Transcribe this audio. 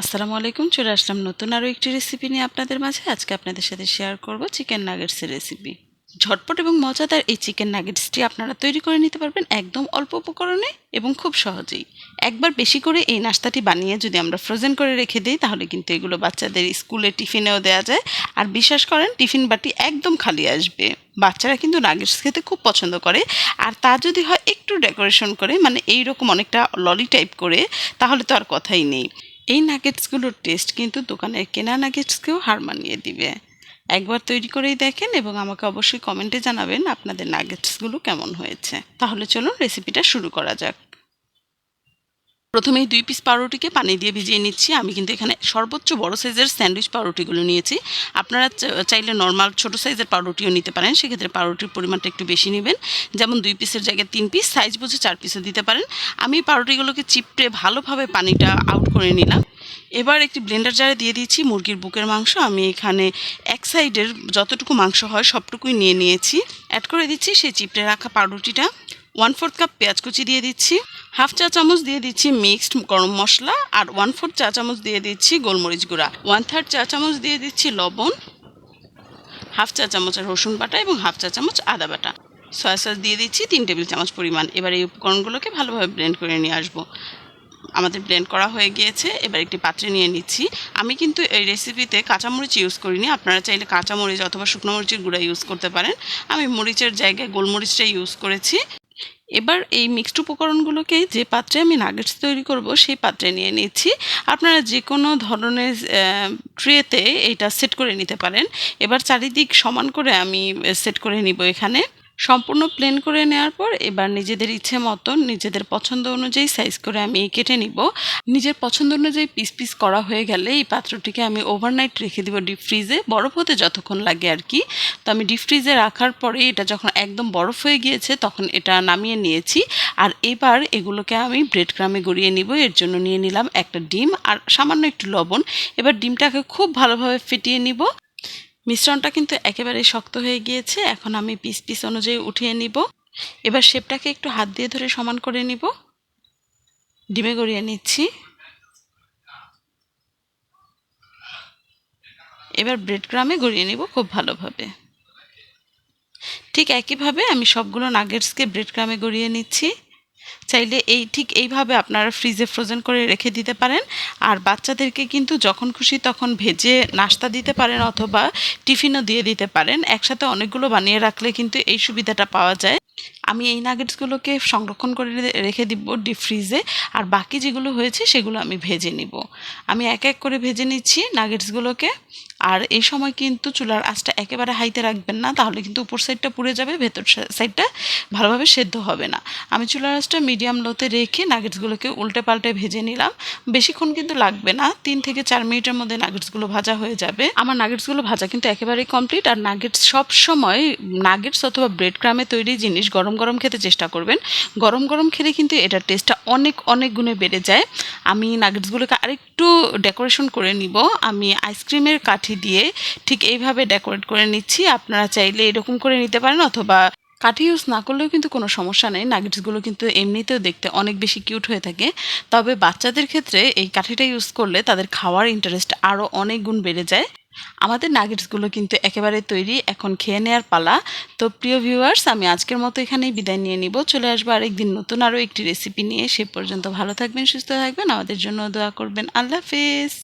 আসসালামু আলাইকুম। চলে আসলাম নতুন আরও একটি রেসিপি নিয়ে আপনাদের মাঝে। আজকে আপনাদের সাথে শেয়ার করব চিকেন নাগেটসের রেসিপি। ঝটপট এবং মজাদার এই চিকেন নাগেটসটি আপনারা তৈরি করে নিতে পারবেন একদম অল্প উপকরণে এবং খুব সহজেই। একবার বেশি করে এই নাস্তাটি বানিয়ে যদি আমরা ফ্রোজেন করে রেখে দিই তাহলে কিন্তু এগুলো বাচ্চাদের স্কুলে টিফিনেও দেওয়া যায়। আর বিশ্বাস করেন টিফিন বাটি একদম খালি আসবে। বাচ্চারা কিন্তু নাগেটস খেতে খুব পছন্দ করে। আর তা যদি হয় একটু ডেকোরেশন করে, মানে এইরকম অনেকটা ললি টাইপ করে, তাহলে তো আর কথাই নেই। এই নাগেটসগুলোর টেস্ট কিন্তু দোকানের কেনা নাগেটসকেও হার মানিয়ে দিবে। একবার তৈরি করেই দেখেন এবং আমাকে অবশ্যই কমেন্টে জানাবেন আপনাদের নাগেটসগুলো কেমন হয়েছে। তাহলে চলুন রেসিপিটা শুরু করা যাক। প্রথমেই 2 পিস পাউরুটিকে পানি দিয়ে ভিজিয়ে নিচ্ছি। আমি কিন্তু এখানে সর্বোচ্চ বড় সাইজের স্যান্ডউইচ পাউরুটিগুলো নিয়েছি। আপনারা চাইলে নর্মাল ছোট সাইজের পাউরুটিও নিতে পারেন। সেক্ষেত্রে পাউরুটির পরিমাণটা একটু বেশি নেবেন। যেমন 2 পিসের জায়গায় 3 পিস, সাইজ বুঝে 4 পিসও দিতে পারেন। আমি পাউরুটিগুলোকে চিপড়ে ভালোভাবে পানিটা আউট করে নিলাম। এবার একটি ব্লেন্ডার জারে দিয়ে দিচ্ছি মুরগির বুকের মাংস। আমি এখানে এক সাইডের যতটুকু মাংস হয় সবটুকুই নিয়ে নিয়েছি। অ্যাড করে দিচ্ছি সেই চিপড়ে রাখা পাউরুটিটা। 1/4 কাপ পেঁয়াজ কুচি দিয়ে দিচ্ছি। হাফ চা চামচ দিয়ে দিচ্ছি মিক্সড গরম মশলা, আর 1/4 চা চামচ দিয়ে দিচ্ছি গোলমরিচ গুঁড়া, 1/3 চা চামচ দিয়ে দিচ্ছি লবণ, হাফ চা চামচ রসুন বাটা এবং হাফ চা চামচ আদা বাটা। সয়া সস দিয়ে দিচ্ছি 3 টেবিল চামচ পরিমাণ। এবার এই উপকরণগুলোকে ভালোভাবে ব্লেন্ড করে নিয়ে আসবো। আমাদের ব্লেন্ড করা হয়ে গিয়েছে। এবার একটি পাত্রে নিয়ে নিচ্ছি। আমি কিন্তু এই রেসিপিতে কাঁচামরিচ ইউজ করিনি। আপনারা চাইলে কাঁচামরিচ অথবা শুকনো মরিচের গুঁড়া ইউজ করতে পারেন। আমি মরিচের জায়গায় গোলমরিচটাই ইউজ করেছি। এবার এই মিক্সড উপকরণগুলোকে যে পাত্রে আমি নাগেটস তৈরি করব সেই পাত্রে নিয়ে নিচ্ছি। আপনারা যে কোনো ধরনের ট্রেতে এটা সেট করে নিতে পারেন। এবার চারিদিক সমান করে আমি সেট করে নিব। এখানে সম্পূর্ণ প্লেন করে নেওয়ার পর এবার নিজেদের ইচ্ছে মতন নিজেদের পছন্দ অনুযায়ী সাইজ করে আমি কেটে নিব। নিজের পছন্দ অনুযায়ী পিস পিস করা হয়ে গেলে এই পাত্রটিকে আমি ওভারনাইট রেখে দিব ডিপ ফ্রিজে, বরফ হতে যতক্ষণ লাগে আর কি। তো আমি ডিপ ফ্রিজে রাখার পরে এটা যখন একদম বরফ হয়ে গিয়েছে তখন এটা নামিয়ে নিয়েছি। আর এবার এগুলোকে আমি ব্রেড ক্রামে গড়িয়ে নিব। এর জন্য নিয়ে নিলাম একটা ডিম আর সামান্য একটু লবণ। এবার ডিমটাকে খুব ভালোভাবে ফেটিয়ে নিব। মিশ্রণটা কিন্তু একেবারে শক্ত হয়ে গিয়েছে। এখন আমি পিস পিস অনুযায়ী উঠিয়ে নিব। এবার শেপটাকে একটু হাত দিয়ে ধরে সমান করে নিব। ডিমে গড়িয়ে নিচ্ছি। এবার ব্রেড ক্রামে গড়িয়ে নিব খুব ভালোভাবে। ঠিক একইভাবে আমি সবগুলো নাগেটসকে ব্রেড ক্রামে গড়িয়ে নিচ্ছি। চাইলে ঠিক এইভাবে আপনারা ফ্রিজে ফ্রোজেন করে রেখে দিতে পারেন। আর বাচ্চাদেরকে কিন্তু যখন খুশি তখন ভেজে নাস্তা দিতে পারেন অথবা টিফিনও দিয়ে দিতে পারেন। একসাথে অনেকগুলো বানিয়ে রাখলে কিন্তু এই সুবিধাটা পাওয়া যায়। আমি এই নাগেটসগুলোকে সংরক্ষণ করে রেখে দিব ডিপ ফ্রিজে। আর বাকি যেগুলো হয়েছে সেগুলো আমি ভেজে নিব। আমি এক এক করে ভেজে নিচ্ছি নাগেটসগুলোকে। আর এই সময় কিন্তু চুলার আঁচটা একেবারে হাইতে রাখবেন না, তাহলে কিন্তু উপর সাইডটা পুড়ে যাবে, ভেতর সাইডটা ভালোভাবে সেদ্ধ হবে না। আমি চুলার আঁচটা মিডিয়াম লোতে রেখে নাগেটসগুলোকে উল্টে পাল্টে ভেজে নিলাম। বেশিক্ষণ কিন্তু লাগবে না, 3 থেকে 4 মিনিটের মধ্যে নাগেটসগুলো ভাজা হয়ে যাবে। আমার নাগেটসগুলো ভাজা কিন্তু একেবারেই কমপ্লিট। আর নাগেটস সব সময় নাগেটস অথবা ব্রেড ক্রামে তৈরি জিনিস গরম গরম খেতে চেষ্টা করবেন। গরম গরম খেলে কিন্তু এটার টেস্টটা অনেক অনেক গুণে বেড়ে যায়। আমি নাগেটসগুলোকে আরেকটু ডেকোরেশন করে নিব। আমি আইসক্রিমের কাঠি দিয়ে ঠিক এইভাবে ডেকোরেট করে নিচ্ছি। আপনারা চাইলে এরকম করে নিতে পারেন অথবা কাঠি ইউজ না করলেও কিন্তু কোনো সমস্যা নেই। নাগেটসগুলো কিন্তু এমনিতেও দেখতে অনেক বেশি কিউট হয়ে থাকে। তবে বাচ্চাদের ক্ষেত্রে এই কাঠিটা ইউজ করলে তাদের খাওয়ার ইন্টারেস্ট আরও অনেক গুণ বেড়ে যায়। আমাদের নাগেটসগুলো কিন্তু একেবারে তৈরি, এখন খেয়ে নেওয়ার পালা। তো প্রিয় ভিউয়ার্স, আমি আজকের মতো এখানেই বিদায় নিয়ে নিব। চলে আসবো আরেকদিন নতুন আরও একটি রেসিপি নিয়ে। সে পর্যন্ত ভালো থাকবেন, সুস্থ থাকবেন, আমাদের জন্য দোয়া করবেন। আল্লাহ হাফেজ।